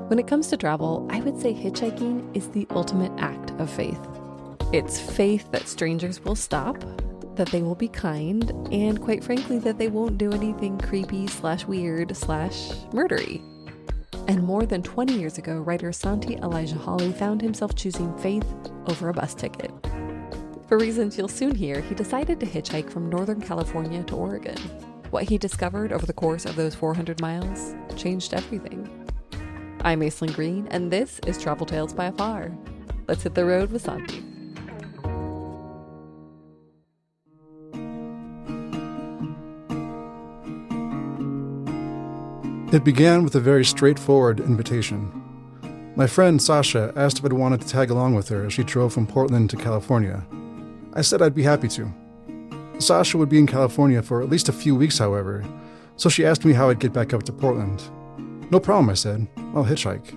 When it comes to travel, I would say hitchhiking is the ultimate act of faith. It's faith that strangers will stop, that they will be kind, and quite frankly, that they won't do anything creepy/weird/murdery. And more than 20 years ago, writer Santi Elijah Holley found himself choosing faith over a bus ticket. For reasons you'll soon hear, he decided to hitchhike from Northern California to Oregon. What he discovered over the course of those 400 miles changed everything. I'm Aislinn Green, and this is Travel Tales by Afar. Let's hit the road with Santi. It began with a very straightforward invitation. My friend Sasha asked if I'd wanted to tag along with her as she drove from Portland to California. I said I'd be happy to. Sasha would be in California for at least a few weeks, however, so she asked me how I'd get back up to Portland. No problem, I said. I'll hitchhike.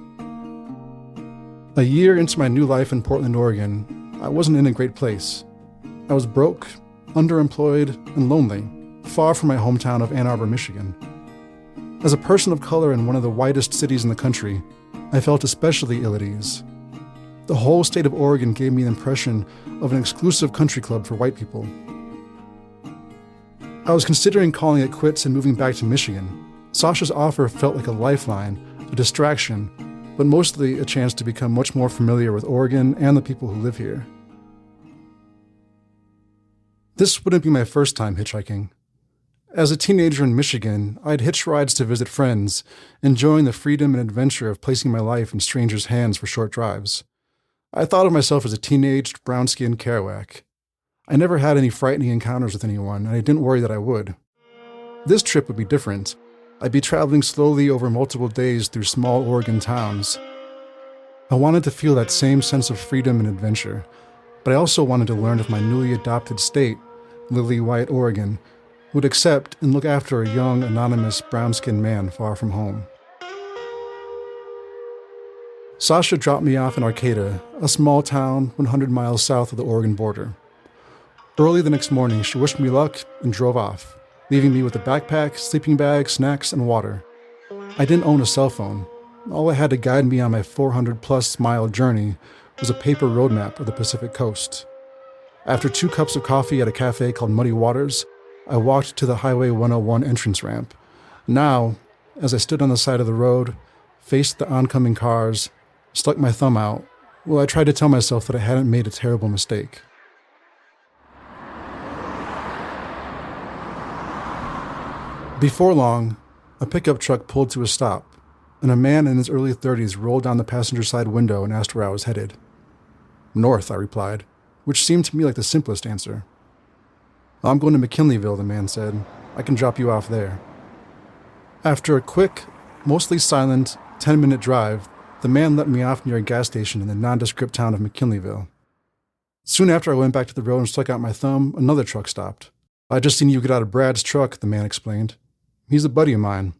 A year into my new life in Portland, Oregon, I wasn't in a great place. I was broke, underemployed, and lonely, far from my hometown of Ann Arbor, Michigan. As a person of color in one of the whitest cities in the country, I felt especially ill at ease. The whole state of Oregon gave me the impression of an exclusive country club for white people. I was considering calling it quits and moving back to Michigan. Sasha's offer felt like a lifeline, a distraction, but mostly a chance to become much more familiar with Oregon and the people who live here. This wouldn't be my first time hitchhiking. As a teenager in Michigan, I'd hitch rides to visit friends, enjoying the freedom and adventure of placing my life in strangers' hands for short drives. I thought of myself as a teenaged, brown-skinned Kerouac. I never had any frightening encounters with anyone, and I didn't worry that I would. This trip would be different. I'd be traveling slowly over multiple days through small Oregon towns. I wanted to feel that same sense of freedom and adventure, but I also wanted to learn if my newly adopted state, lily white Oregon, would accept and look after a young, anonymous, brown-skinned man far from home. Sasha dropped me off in Arcata, a small town 100 miles south of the Oregon border. Early the next morning, she wished me luck and drove off, leaving me with a backpack, sleeping bag, snacks, and water. I didn't own a cell phone. All I had to guide me on my 400-plus mile journey was a paper road map of the Pacific coast. After 2 cups of coffee at a cafe called Muddy Waters, I walked to the Highway 101 entrance ramp. Now, as I stood on the side of the road, faced the oncoming cars, stuck my thumb out, I tried to tell myself that I hadn't made a terrible mistake. Before long, a pickup truck pulled to a stop, and a man in his early 30s rolled down the passenger side window and asked where I was headed. North, I replied, which seemed to me like the simplest answer. I'm going to McKinleyville, the man said. I can drop you off there. After a quick, mostly silent, 10-minute drive, the man let me off near a gas station in the nondescript town of McKinleyville. Soon after I went back to the road and stuck out my thumb, another truck stopped. I just seen you get out of Brad's truck, the man explained. He's a buddy of mine.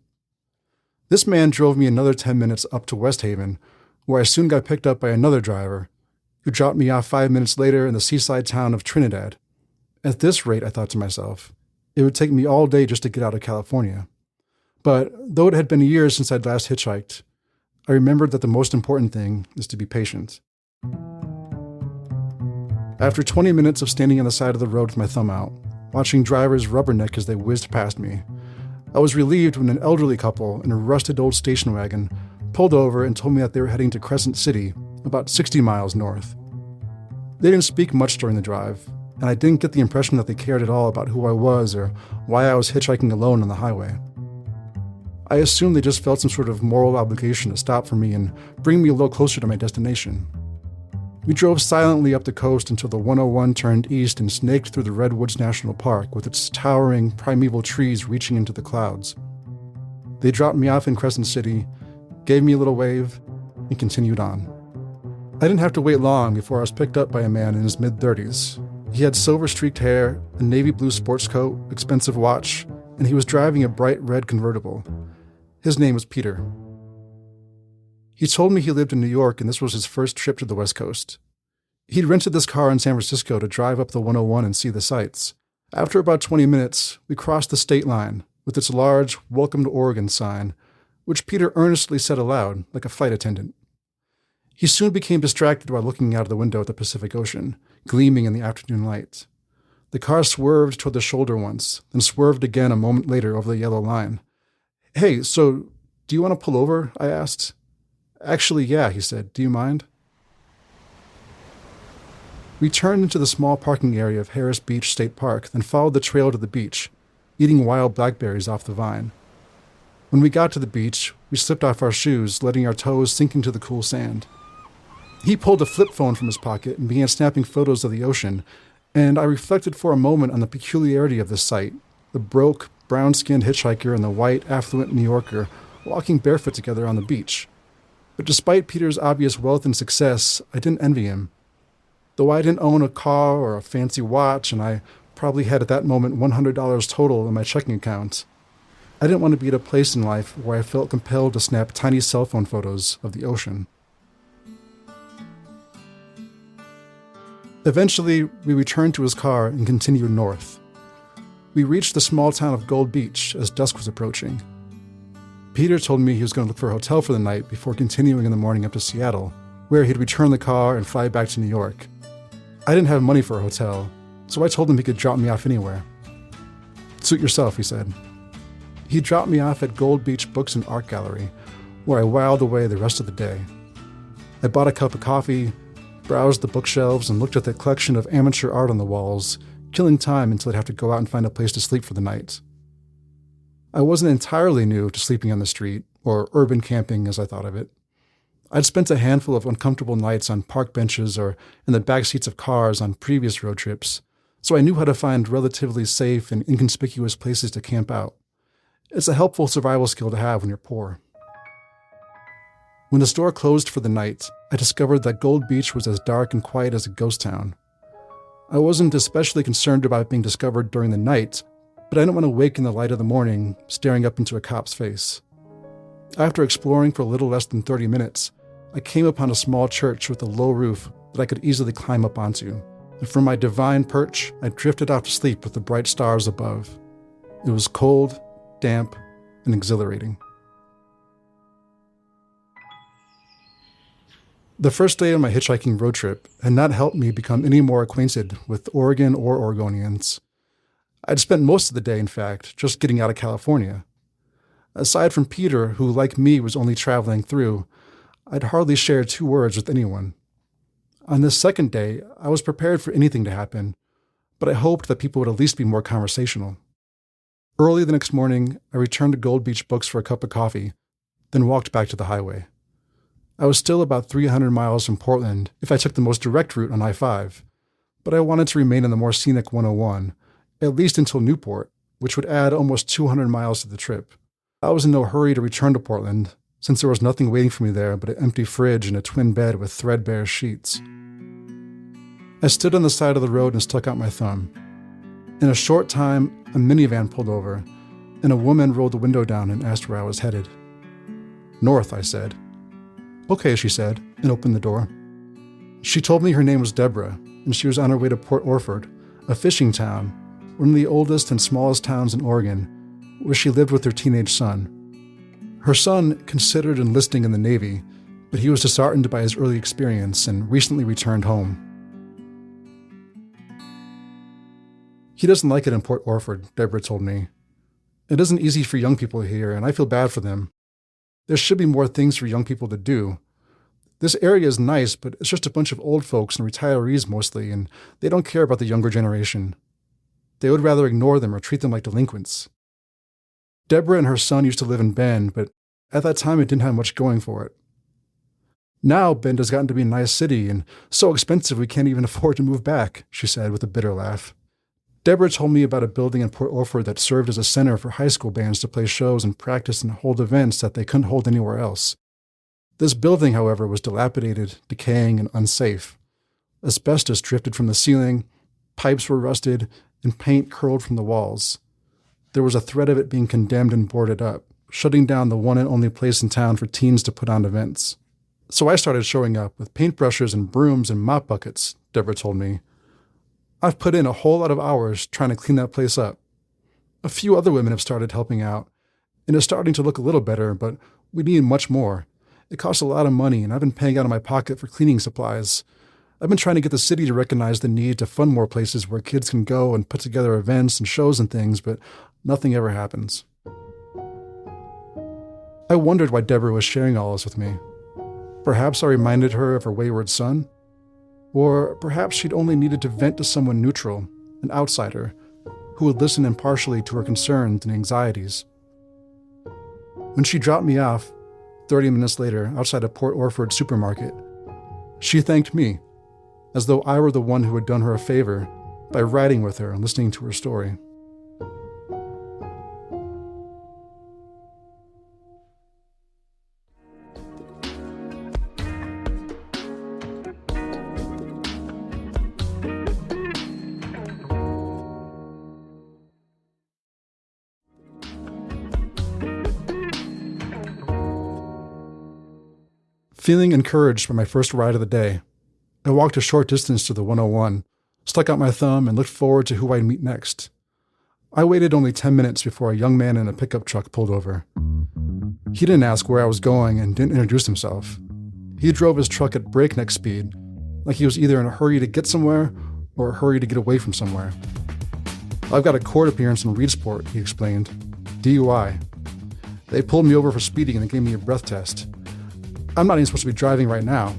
This man drove me another 10 minutes up to West Haven, where I soon got picked up by another driver, who dropped me off 5 minutes later in the seaside town of Trinidad. At this rate, I thought to myself, it would take me all day just to get out of California. But though it had been years since I'd last hitchhiked, I remembered that the most important thing is to be patient. After 20 minutes of standing on the side of the road with my thumb out, watching drivers rubberneck as they whizzed past me, I was relieved when an elderly couple in a rusted old station wagon pulled over and told me that they were heading to Crescent City, about 60 miles north. They didn't speak much during the drive, and I didn't get the impression that they cared at all about who I was or why I was hitchhiking alone on the highway. I assumed they just felt some sort of moral obligation to stop for me and bring me a little closer to my destination. We drove silently up the coast until the 101 turned east and snaked through the Redwoods National Park with its towering, primeval trees reaching into the clouds. They dropped me off in Crescent City, gave me a little wave, and continued on. I didn't have to wait long before I was picked up by a man in his mid-30s. He had silver-streaked hair, a navy blue sports coat, expensive watch, and he was driving a bright red convertible. His name was Peter. He told me he lived in New York and this was his first trip to the West Coast. He'd rented this car in San Francisco to drive up the 101 and see the sights. After about 20 minutes, we crossed the state line with its large Welcome to Oregon sign, which Peter earnestly said aloud, like a flight attendant. He soon became distracted while looking out of the window at the Pacific Ocean, gleaming in the afternoon light. The car swerved toward the shoulder once, then swerved again a moment later over the yellow line. "Hey, so do you want to pull over?" I asked. "Actually, yeah," he said. "Do you mind?" We turned into the small parking area of Harris Beach State Park, then followed the trail to the beach, eating wild blackberries off the vine. When we got to the beach, we slipped off our shoes, letting our toes sink into the cool sand. He pulled a flip phone from his pocket and began snapping photos of the ocean, and I reflected for a moment on the peculiarity of this sight, the broke, brown-skinned hitchhiker and the white, affluent New Yorker walking barefoot together on the beach. But despite Peter's obvious wealth and success, I didn't envy him. Though I didn't own a car or a fancy watch, and I probably had at that moment $100 total in my checking account, I didn't want to be at a place in life where I felt compelled to snap tiny cell phone photos of the ocean. Eventually, we returned to his car and continued north. We reached the small town of Gold Beach as dusk was approaching. Peter told me he was going to look for a hotel for the night before continuing in the morning up to Seattle, where he'd return the car and fly back to New York. I didn't have money for a hotel, so I told him he could drop me off anywhere. "Suit yourself," he said. He dropped me off at Gold Beach Books and Art Gallery, where I whiled away the rest of the day. I bought a cup of coffee, browsed the bookshelves, and looked at the collection of amateur art on the walls, killing time until I'd have to go out and find a place to sleep for the night. I wasn't entirely new to sleeping on the street, or urban camping as I thought of it. I'd spent a handful of uncomfortable nights on park benches or in the back seats of cars on previous road trips, so I knew how to find relatively safe and inconspicuous places to camp out. It's a helpful survival skill to have when you're poor. When the store closed for the night, I discovered that Gold Beach was as dark and quiet as a ghost town. I wasn't especially concerned about being discovered during the night, but I didn't want to wake in the light of the morning staring up into a cop's face. After exploring for a little less than 30 minutes, I came upon a small church with a low roof that I could easily climb up onto, and from my divine perch, I drifted off to sleep with the bright stars above. It was cold, damp, and exhilarating. The first day of my hitchhiking road trip had not helped me become any more acquainted with Oregon or Oregonians. I'd spent most of the day, in fact, just getting out of California. Aside from Peter, who, like me, was only traveling through, I'd hardly shared 2 words with anyone. On this second day, I was prepared for anything to happen, but I hoped that people would at least be more conversational. Early the next morning, I returned to Gold Beach Books for a cup of coffee, then walked back to the highway. I was still about 300 miles from Portland if I took the most direct route on I-5, but I wanted to remain on the more scenic 101, at least until Newport, which would add almost 200 miles to the trip. I was in no hurry to return to Portland, since there was nothing waiting for me there but an empty fridge and a twin bed with threadbare sheets. I stood on the side of the road and stuck out my thumb. In a short time, a minivan pulled over, and a woman rolled the window down and asked where I was headed. "North," I said. "Okay," she said, and opened the door. She told me her name was Deborah, and she was on her way to Port Orford, a fishing town, one of the oldest and smallest towns in Oregon, where she lived with her teenage son. Her son considered enlisting in the Navy, but he was disheartened by his early experience and recently returned home. "He doesn't like it in Port Orford," Deborah told me. "It isn't easy for young people here, and I feel bad for them. There should be more things for young people to do. This area is nice, but it's just a bunch of old folks and retirees mostly, and they don't care about the younger generation. They would rather ignore them or treat them like delinquents." Deborah and her son used to live in Bend, but at that time it didn't have much going for it. "Now Bend has gotten to be a nice city and so expensive we can't even afford to move back," she said with a bitter laugh. Deborah told me about a building in Port Orford that served as a center for high school bands to play shows and practice and hold events that they couldn't hold anywhere else. This building, however, was dilapidated, decaying, and unsafe. Asbestos drifted from the ceiling, pipes were rusted, and paint curled from the walls. There was a threat of it being condemned and boarded up, shutting down the one and only place in town for teens to put on events. "So I started showing up with paintbrushes and brooms and mop buckets," Deborah told me. "I've put in a whole lot of hours trying to clean that place up. A few other women have started helping out, and it's starting to look a little better, but we need much more. It costs a lot of money, and I've been paying out of my pocket for cleaning supplies. I've been trying to get the city to recognize the need to fund more places where kids can go and put together events and shows and things, but nothing ever happens. I wondered why Deborah was sharing all this with me. Perhaps I reminded her of her wayward son? Or perhaps she'd only needed to vent to someone neutral, an outsider, who would listen impartially to her concerns and anxieties. When she dropped me off, 30 minutes later, outside a Port Orford supermarket, she thanked me, as though I were the one who had done her a favor by riding with her and listening to her story. Feeling encouraged by my first ride of the day, I walked a short distance to the 101, stuck out my thumb, and looked forward to who I'd meet next. I waited only 10 minutes before a young man in a pickup truck pulled over. He didn't ask where I was going and didn't introduce himself. He drove his truck at breakneck speed, like he was either in a hurry to get somewhere or a hurry to get away from somewhere. "I've got a court appearance in Reedsport," he explained. "DUI. They pulled me over for speeding and they gave me a breath test. I'm not even supposed to be driving right now.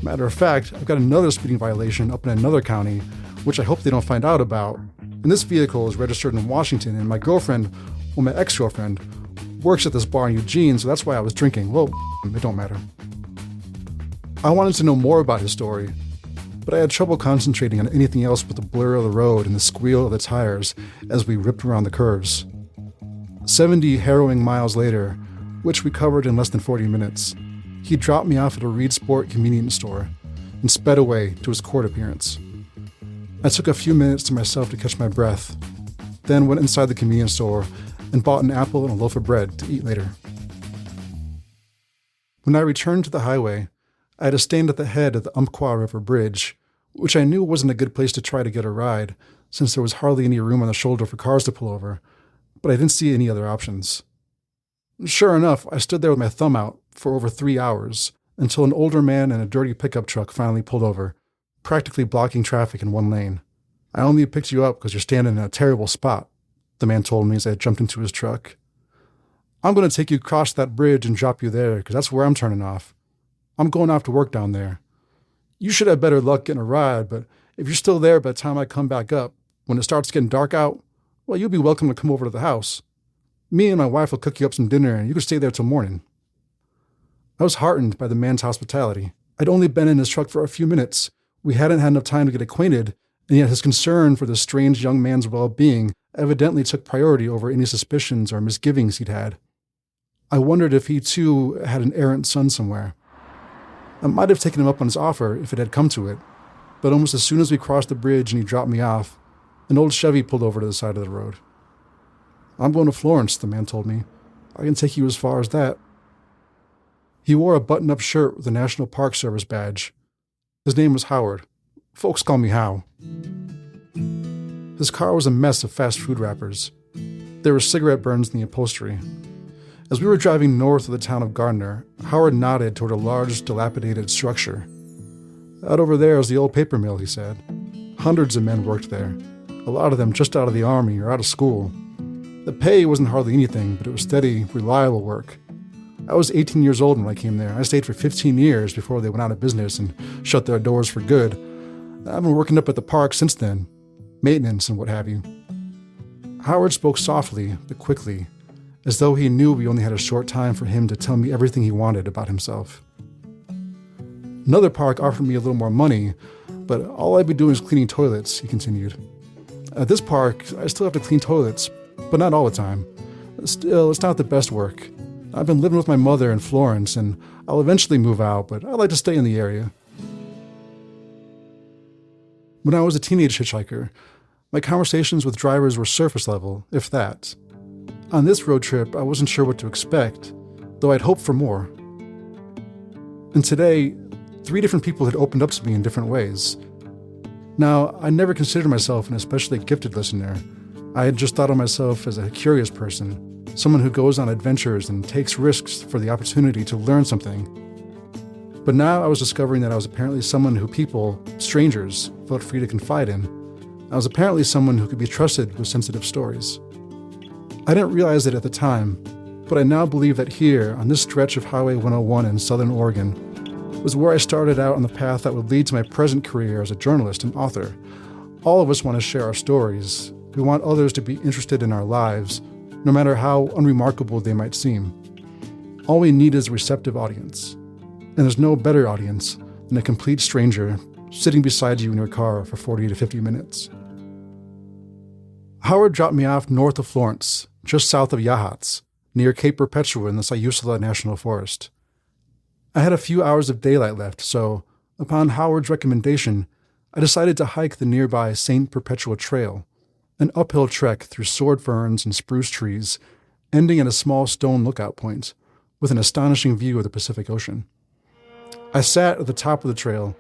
Matter of fact, I've got another speeding violation up in another county, which I hope they don't find out about. And this vehicle is registered in Washington, and my ex-girlfriend, works at this bar in Eugene, so that's why I was drinking. Well, it don't matter." I wanted to know more about his story, but I had trouble concentrating on anything else but the blur of the road and the squeal of the tires as we ripped around the curves. 70 harrowing miles later, which we covered in less than 40 minutes, he dropped me off at a Reedsport convenience store and sped away to his court appearance. I took a few minutes to myself to catch my breath, then went inside the convenience store and bought an apple and a loaf of bread to eat later. When I returned to the highway, I had to stand at the head of the Umpqua River Bridge, which I knew wasn't a good place to try to get a ride, since there was hardly any room on the shoulder for cars to pull over, but I didn't see any other options. Sure enough, I stood there with my thumb out for over 3 hours, until an older man in a dirty pickup truck finally pulled over, practically blocking traffic in one lane. "I only picked you up because you're standing in a terrible spot," the man told me as I jumped into his truck. "I'm going to take you across that bridge and drop you there, because that's where I'm turning off. I'm going off to work down there. You should have better luck getting a ride, but if you're still there by the time I come back up, when it starts getting dark out, well, you'll be welcome to come over to the house. Me and my wife will cook you up some dinner, and you can stay there till morning." I was heartened by the man's hospitality. I'd only been in his truck for a few minutes. We hadn't had enough time to get acquainted, and yet his concern for this strange young man's well-being evidently took priority over any suspicions or misgivings he'd had. I wondered if he, too, had an errant son somewhere. I might have taken him up on his offer if it had come to it, but almost as soon as we crossed the bridge and he dropped me off, an old Chevy pulled over to the side of the road. "I'm going to Florence," the man told me. "I can take you as far as that." He wore a button-up shirt with a National Park Service badge. His name was Howard. Folks call me How. His car was a mess of fast food wrappers. There were cigarette burns in the upholstery. As we were driving north of the town of Gardner, Howard nodded toward a large, dilapidated structure. "Out over there is the old paper mill," he said. Hundreds of men worked there, a lot of them just out of the army or out of school. The pay wasn't hardly anything, but it was steady, reliable work. I was 18 years old when I came there. I stayed for 15 years before they went out of business and shut their doors for good. I've been working up at the park since then, maintenance and what have you. Howard spoke softly, but quickly, as though he knew we only had a short time for him to tell me everything he wanted about himself. Another park offered me a little more money, but all I'd be doing is cleaning toilets, he continued. At this park, I still have to clean toilets, but not all the time. Still, it's not the best work. I've been living with my mother in Florence, and I'll eventually move out, but I'd like to stay in the area. When I was a teenage hitchhiker, my conversations with drivers were surface level, if that. On this road trip, I wasn't sure what to expect, though I'd hoped for more. And today, 3 different people had opened up to me in different ways. Now, I never considered myself an especially gifted listener. I had just thought of myself as a curious person, someone who goes on adventures and takes risks for the opportunity to learn something. But now I was discovering that I was apparently someone who people, strangers, felt free to confide in. I was apparently someone who could be trusted with sensitive stories. I didn't realize it at the time, but I now believe that here, on this stretch of Highway 101 in Southern Oregon, was where I started out on the path that would lead to my present career as a journalist and author. All of us want to share our stories. We want others to be interested in our lives, no matter how unremarkable they might seem. All we need is a receptive audience. And there's no better audience than a complete stranger sitting beside you in your car for 40 to 50 minutes. Howard dropped me off north of Florence, just south of Yachats, near Cape Perpetua in the Sayusala National Forest. I had a few hours of daylight left, so, upon Howard's recommendation, I decided to hike the nearby St. Perpetua Trail, an uphill trek through sword ferns and spruce trees, ending at a small stone lookout point, with an astonishing view of the Pacific Ocean. I sat at the top of the trail,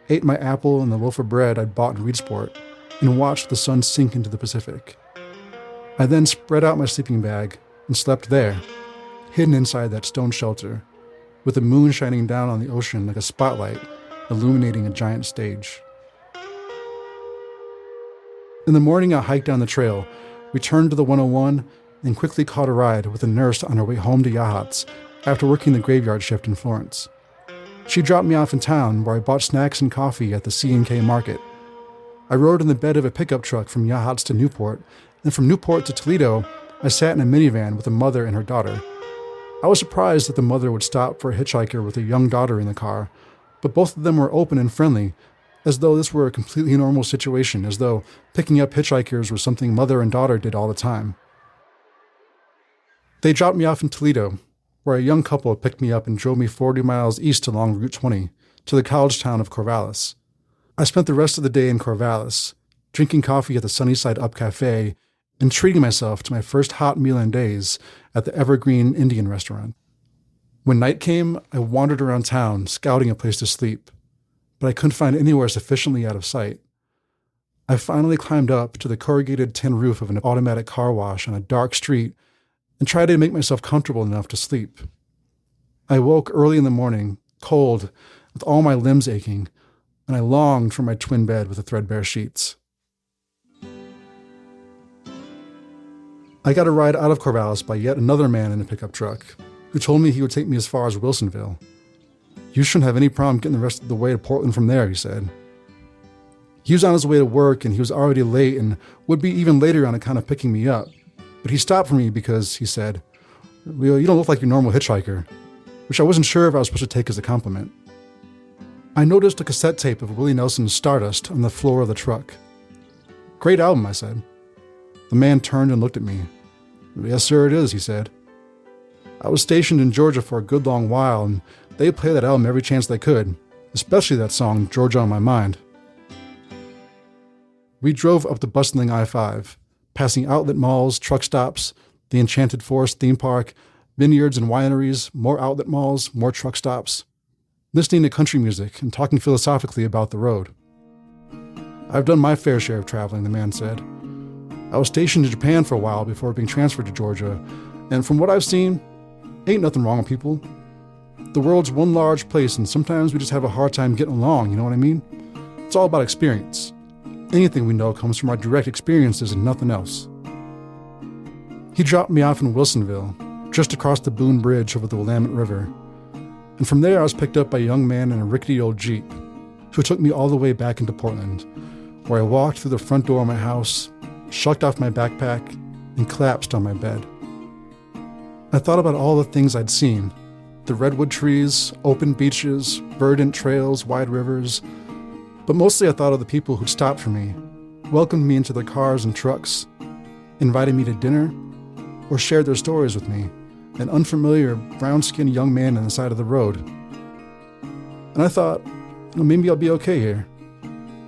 ate my apple and the loaf of bread I'd bought in Reedsport, and watched the sun sink into the Pacific. I then spread out my sleeping bag and slept there, hidden inside that stone shelter, with the moon shining down on the ocean like a spotlight, illuminating a giant stage. In the morning, I hiked down the trail, returned to the 101, and quickly caught a ride with a nurse on her way home to Yachats after working the graveyard shift in Florence. She dropped me off in town, where I bought snacks and coffee at the C&K Market. I rode in the bed of a pickup truck from Yachats to Newport, and from Newport to Toledo, I sat in a minivan with a mother and her daughter. I was surprised that the mother would stop for a hitchhiker with a young daughter in the car, but both of them were open and friendly, as though this were a completely normal situation, as though picking up hitchhikers was something mother and daughter did all the time. They dropped me off in Toledo, where a young couple picked me up and drove me 40 miles east along Route 20 to the college town of Corvallis. I spent the rest of the day in Corvallis, drinking coffee at the Sunnyside Up Cafe and treating myself to my first hot meal in days at the Evergreen Indian restaurant. When night came, I wandered around town, scouting a place to sleep, but I couldn't find anywhere sufficiently out of sight. I finally climbed up to the corrugated tin roof of an automatic car wash on a dark street and tried to make myself comfortable enough to sleep. I woke early in the morning, cold, with all my limbs aching, and I longed for my twin bed with the threadbare sheets. I got a ride out of Corvallis by yet another man in a pickup truck, who told me he would take me as far as Wilsonville. "You shouldn't have any problem getting the rest of the way to Portland from there," he said. He was on his way to work, and he was already late and would be even later on account of picking me up. But he stopped for me because, he said, "Well, you don't look like your normal hitchhiker," which I wasn't sure if I was supposed to take as a compliment. I noticed a cassette tape of Willie Nelson's Stardust on the floor of the truck. "Great album," I said. The man turned and looked at me. "Yes, sir, it is," he said. I was stationed in Georgia for a good long while, and they played that album every chance they could, especially that song, Georgia on My Mind. We drove up the bustling I-5, passing outlet malls, truck stops, the Enchanted Forest theme park, vineyards and wineries, more outlet malls, more truck stops, listening to country music and talking philosophically about the road. "I've done my fair share of traveling," the man said. "I was stationed in Japan for a while before being transferred to Georgia, and from what I've seen, ain't nothing wrong with people. The world's one large place, and sometimes we just have a hard time getting along, you know what I mean? It's all about experience. Anything we know comes from our direct experiences and nothing else." He dropped me off in Wilsonville, just across the Boone Bridge over the Willamette River. And from there I was picked up by a young man in a rickety old Jeep, who took me all the way back into Portland, where I walked through the front door of my house, shucked off my backpack, and collapsed on my bed. I thought about all the things I'd seen: the redwood trees, open beaches, verdant trails, wide rivers. But mostly I thought of the people who'd stopped for me, welcomed me into their cars and trucks, invited me to dinner, or shared their stories with me, an unfamiliar, brown-skinned young man on the side of the road. And I thought, maybe I'll be okay here.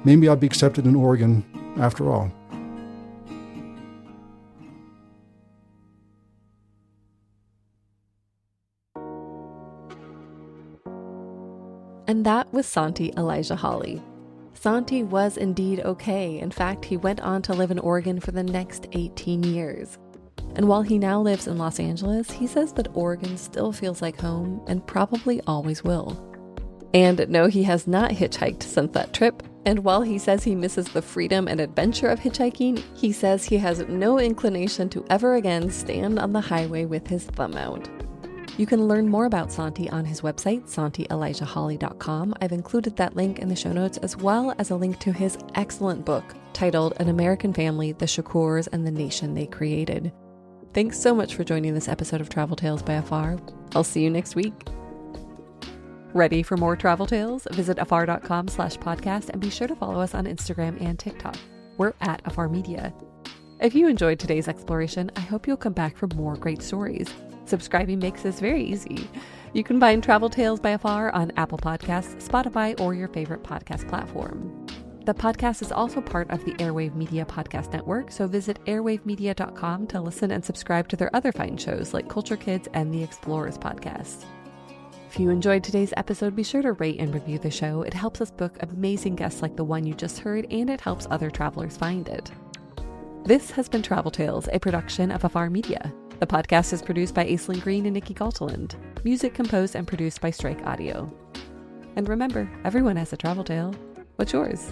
Maybe I'll be accepted in Oregon after all. And that was Santi Elijah Holley. Santi was indeed okay. In fact, he went on to live in Oregon for the next 18 years. And while he now lives in Los Angeles, he says that Oregon still feels like home and probably always will. And no, he has not hitchhiked since that trip. And while he says he misses the freedom and adventure of hitchhiking, he says he has no inclination to ever again stand on the highway with his thumb out. You can learn more about Santi on his website, santielijahholley.com. I've included that link in the show notes, as well as a link to his excellent book titled An American Family, the Shakurs, and the Nation They Created. Thanks so much for joining this episode of Travel Tales by Afar. I'll see you next week. Ready for more travel tales? Visit afar.com/podcast and be sure to follow us on Instagram and TikTok. We're at Afar Media. If you enjoyed today's exploration, I hope you'll come back for more great stories. Subscribing makes this very easy. You can find Travel Tales by Afar on Apple Podcasts, Spotify, or your favorite podcast platform. The podcast is also part of the Airwave Media Podcast Network, so visit airwavemedia.com to listen and subscribe to their other fine shows like Culture Kids and the Explorers Podcast. If you enjoyed today's episode, be sure to rate and review the show. It helps us book amazing guests like the one you just heard, and it helps other travelers find it. This has been Travel Tales, a production of Afar Media. The podcast is produced by Aislinn Green and Nikki Galtaland. Music composed and produced by Strike Audio. And remember, everyone has a travel tale. What's yours?